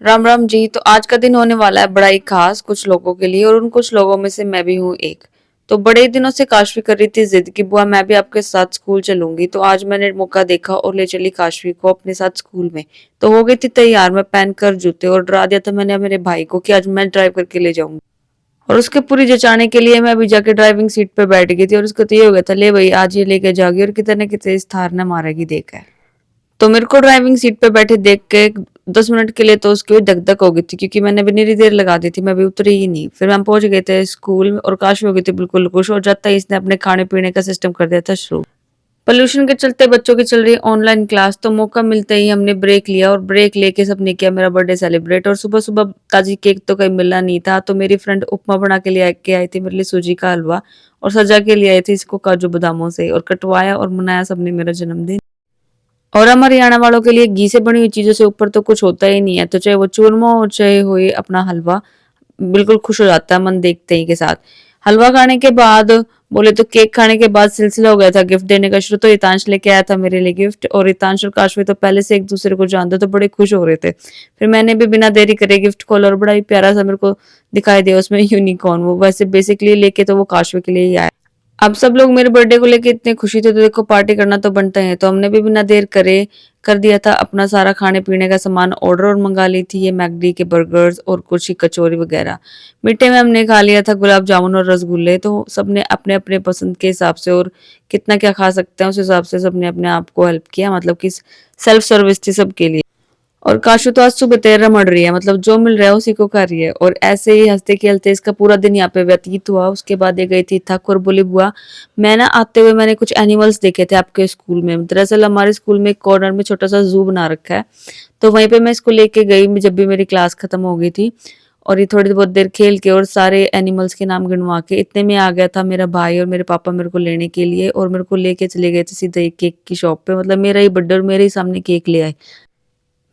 राम राम जी। तो आज का दिन होने वाला है बड़ा ही खास कुछ लोगों के लिए, और उन कुछ लोगों में से मैं भी हूँ एक। तो बड़े ही दिनों से काशवी कर रही थी जिद कि बुआ मैं भी आपके साथ स्कूल चलूंगी। तो आज मैंने मौका देखा और ले चली काशवी को अपने साथ स्कूल में। तो हो गई थी तैयार, मैं पहन कर जूते, और डरा दिया था मैंने मेरे भाई को कि आज मैं ड्राइव करके ले जाऊंगी। और उसके पूरी जचाने के लिए मैं भी जाके ड्राइविंग सीट पे बैठ गई थी, और उसको तो ये हो गया था, ले भाई आज ये लेके जागी और कितने कितने इस थार ने मारेगी देख। तो मेरे को ड्राइविंग सीट पे बैठे देख के 10 मिनट के लिए तो उसकी भी धक धक हो गई थी, क्योंकि मैंने भी इतनी देर लगा दी थी, मैं भी उतरी ही नहीं। फिर हम पहुंच गए थे स्कूल में, और काश हो गई थी बिल्कुल खुश, और जाता ही इसने अपने खाने पीने का सिस्टम कर दिया था शुरू। पोल्यूशन के चलते बच्चों की चल रही ऑनलाइन क्लास, तो मौका मिलते ही हमने ब्रेक लिया, और ब्रेक लेके सबने किया मेरा बर्थडे सेलिब्रेट। और सुबह सुबह ताजी केक तो कहीं मिलना नहीं था, तो मेरी फ्रेंड उपमा बना के लिए के आई थी मेरे लिए सूजी का हलवा, और सजा के लिए आई थी इसको काजू बादामों से, और कटवाया और मनाया सबने मेरा जन्मदिन। और हमारे हरियाणा वालों के लिए घी से बनी हुई चीजों से ऊपर तो कुछ होता ही नहीं है, तो चाहे वो चूरमा हो चाहे हो ये अपना हलवा, बिल्कुल खुश हो जाता है मन देखते ही के साथ। हलवा खाने के बाद, बोले तो केक खाने के बाद सिलसिला हो गया था गिफ्ट देने का शुरू। तो हितांश लेके आया था मेरे लिए गिफ्ट, और हितांश और काशवी तो पहले से एक दूसरे को जानते तो बड़े खुश हो रहे थे। फिर मैंने भी बिना देरी करे गिफ्ट खोला, और बड़ा ही प्यारा सा मेरे को दिखाई दिया उसमें यूनिकॉर्न। वो वैसे बेसिकली लेके तो वो काशवी के लिए ही आया। अब सब लोग मेरे बर्थडे को लेके इतने खुशी थे, तो देखो पार्टी करना तो बनता है। तो हमने भी बिना देर करे कर दिया था अपना सारा खाने पीने का सामान ऑर्डर, और मंगा ली थी ये मैकडी के बर्गर्स और कुछ ही कचौरी वगैरह। मीठे में हमने खा लिया था गुलाब जामुन और रसगुल्ले। तो सबने अपने अपने पसंद के हिसाब से, और कितना क्या खा सकते हैं उस हिसाब से सबने अपने आप को हेल्प किया, मतलब कि सेल्फ सर्विस थी सबके लिए। और काशु तो आज सुबह तेरह मर रही है, मतलब जो मिल रहा है उसी को कर रही है। और ऐसे ही हंसते खेलते इसका पूरा दिन यहाँ पे व्यतीत हुआ। उसके बाद ये गई थी थक, और बोली बुआ मैं ना आते हुए मैंने कुछ एनिमल्स देखे थे आपके स्कूल में। दरअसल हमारे स्कूल में एक कॉर्नर में छोटा सा जू बना रखा है, तो वहीं पे मैं इसको लेके गई जब भी मेरी क्लास खत्म हो गई थी। और ये थोड़ी बहुत देर खेल के और सारे एनिमल्स के नाम गिनवा के इतने में आ गया था मेरा भाई और मेरे पापा मेरे को लेने के लिए, और मेरे को लेके चले गए थे सीधे एक केक की शॉप पे। मतलब मेरा ही बर्थडे और मेरे ही सामने केक ले आए।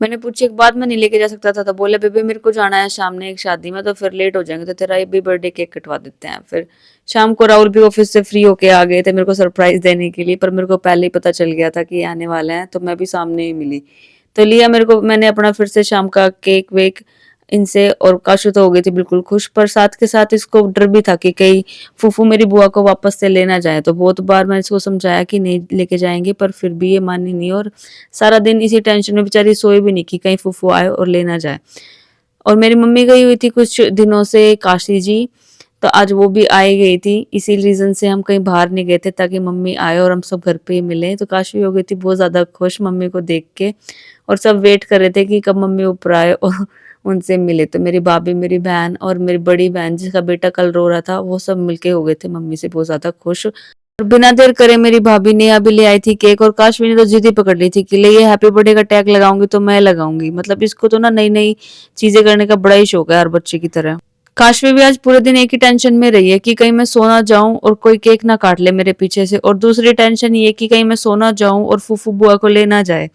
मैंने पूछी एक बात, मैं नहीं लेके जा सकता था? तो बोले बेबी मेरे को जाना है शाम में एक शादी में, तो फिर लेट हो जाएंगे, तो तेरा ये भी बर्थडे केक कटवा देते हैं। फिर शाम को राहुल भी ऑफिस से फ्री होके आ गए थे मेरे को सरप्राइज देने के लिए, पर मेरे को पहले ही पता चल गया था कि ये आने वाले हैं, तो मैं भी सामने ही मिली। तो लिया मेरे को, मैंने अपना फिर से शाम का केक वेक इनसे, और काशु तो हो गई थी बिल्कुल खुश, पर साथ के साथ इसको डर भी था कि कहीं फूफू मेरी बुआ को वापस से लेना जाए। तो बहुत बार मैंने इसको समझाया कि नहीं लेके जाएंगे, पर फिर भी ये मानी नहीं, और सारा दिन इसी टेंशन में बेचारी सोई भी नहीं कि कहीं फूफू आए और लेना जाए। और मेरी मम्मी गई हुई थी कुछ दिनों से काशी जी, तो आज वो भी आई गई थी। इसी रीजन से हम कहीं बाहर नहीं गए थे, ताकि मम्मी आए और हम सब घर पे ही मिले। तो काशी हो गई थी बहुत ज्यादा खुश मम्मी को देख के, और सब वेट कर रहे थे कि कब मम्मी ऊपर आए और उनसे मिले। तो मेरी भाभी, मेरी बहन और मेरी बड़ी बहन जिसका बेटा कल रो रहा था, वो सब मिलके हो गए थे मम्मी से बहुत ज्यादा खुश। और बिना देर करे मेरी भाभी ने अभी ले आई थी केक, और काशवी ने तो जिद ही पकड़ ली थी कि ले ये हैप्पी बर्थडे का टैग लगाऊंगी तो मैं लगाऊंगी। मतलब इसको तो ना नई नई चीजें करने का बड़ा ही शौक है हर बच्चे की तरह। काशवी भी आज पूरे दिन एक ही टेंशन में रही है कि कहीं मैं सोना जाऊं और कोई केक ना काट ले मेरे पीछे से, और दूसरी टेंशन ये कि कहीं मैं सोना जाऊं और फूफू बुआ को ले ना जाए।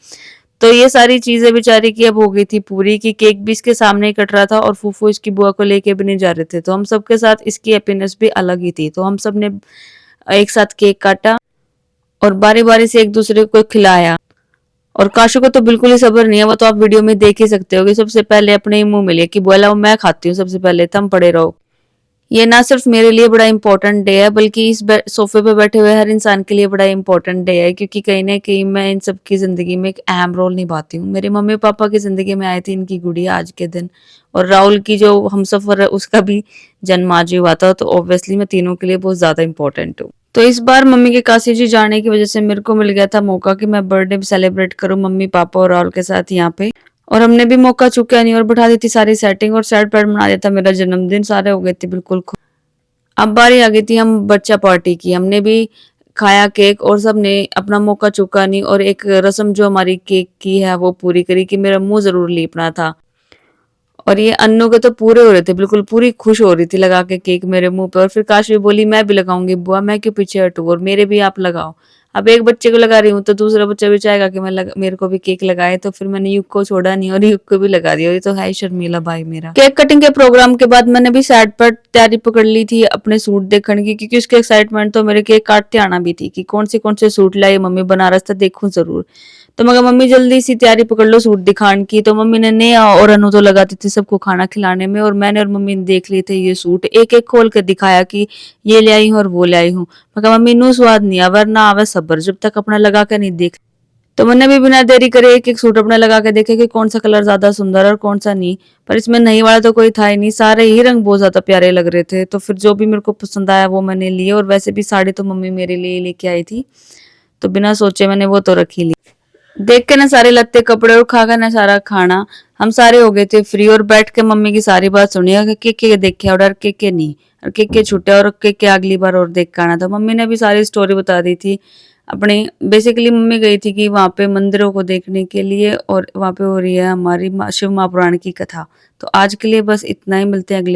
तो ये सारी चीजें बेचारी की अब हो गई थी पूरी, कि केक भी इसके सामने ही कट रहा था, और फूफू इसकी बुआ को लेके भी नहीं जा रहे थे। तो हम सबके साथ इसकी हैप्पीनेस भी अलग ही थी। तो हम सब ने एक साथ केक काटा, और बारी बारी से एक दूसरे को खिलाया। और काशु को तो बिल्कुल ही सब्र नहीं है, वो तो आप वीडियो में देख ही सकते हो कि सबसे पहले अपने ही मुंह में ले कि बोला मैं खाती हूँ सबसे पहले, तुम पड़े रहो। ये ना सिर्फ मेरे लिए बड़ा इंपॉर्टेंट डे है, बल्कि इस सोफे पे बैठे हुए हर इंसान के लिए बड़ा इंपॉर्टेंट डे है, क्योंकि कहीं ना कहीं मैं इन सब की जिंदगी में एक अहम रोल निभाती हूँ। मेरे मम्मी पापा की जिंदगी में आई थी इनकी गुड़िया आज के दिन, और राहुल की जो हमसफर है उसका भी जन्म आज ही हुआ था। तो ऑब्वियसली मैं तीनों के लिए बहुत ज्यादा इंपॉर्टेंट हूँ। तो इस बार मम्मी के काशी जी जाने की वजह से मेरे को मिल गया था मौका कि मैं बर्थडे सेलिब्रेट करूं मम्मी पापा और राहुल के साथ यहाँ पे। और हमने भी मौका चूका नहीं, और बैठा दी थी सारी सेटिंग, और सैड पैड बना दिया था मेरा जन्मदिन। सारे हो गए थे बिल्कुल खुश। अब बारी आ गई थी हम बच्चा पार्टी की। हमने भी खाया केक, और सबने अपना मौका चूका नहीं, और एक रस्म जो हमारी केक की है वो पूरी करी कि मेरा मुंह जरूर लीपना था। और ये अन्नू के तो पूरे हो रहे थे, बिल्कुल पूरी खुश हो रही थी लगा के केक मेरे मुंह पे। और फिर काशवी बोली मैं भी लगाऊंगी बुआ, मैं क्यों पीछे हटूं, और मेरे भी आप लगाओ। अब एक बच्चे को लगा रही हूँ तो दूसरा बच्चा भी चाहेगा कि मेरे को भी केक लगाए। तो फिर मैंने युग को छोड़ा नहीं और युग को भी लगा दिया। ये तो है ही शर्मीला भाई मेरा। केक कटिंग के प्रोग्राम के बाद मैंने भी सैड पर तैयारी पकड़ ली थी अपने सूट देखने की, क्योंकि उसके एक्साइटमेंट तो मेरे केक काटते आना भी थी कि कौन से सूट लाए मम्मी, बनारस था देखूं जरूर। तो मैं कहा मम्मी जल्दी सी तैयारी पकड़ लो सूट दिखाने की। तो मम्मी ने नेहा और अनु तो लगाती थी सबको खाना खिलाने में, और मैंने और मम्मी ने देख लिए थे ये सूट, एक एक खोल के दिखाया कि ये ले आई हूँ और वो ले आई हूँ। मैं कहा मम्मी नू स्वाद नहीं आवर ना आवे सब्र, जब तक अपना लगा के नहीं देख। तो मैंने भी बिना देरी करे एक एक सूट अपना लगा के देखे कि कौन सा कलर ज्यादा सुंदर और कौन सा नहीं। पर इसमें नहीं वाला तो कोई था ही नहीं, सारे ही रंग बहुत ज्यादा प्यारे लग रहे थे। तो फिर जो भी मेरे को पसंद आया वो मैंने लिए, और वैसे भी साड़ी तो मम्मी मेरे लिए लेके आई थी, तो बिना सोचे मैंने वो तो रखी ली। देख के ना सारे लत्ते कपड़े और खा कर ना सारा खाना, हम सारे हो गए थे फ्री, और बैठ के मम्मी की सारी बात सुनिए कि के देखे और के नहीं, और के छूटे और के अगली बार और देख के आना। तो मम्मी ने भी सारी स्टोरी बता दी थी अपनी। बेसिकली मम्मी गई थी कि वहां पे मंदिरों को देखने के लिए, और वहां पे हो रही है हमारी शिव महापुराण की कथा। तो आज के लिए बस इतना ही, मिलते हैं अगले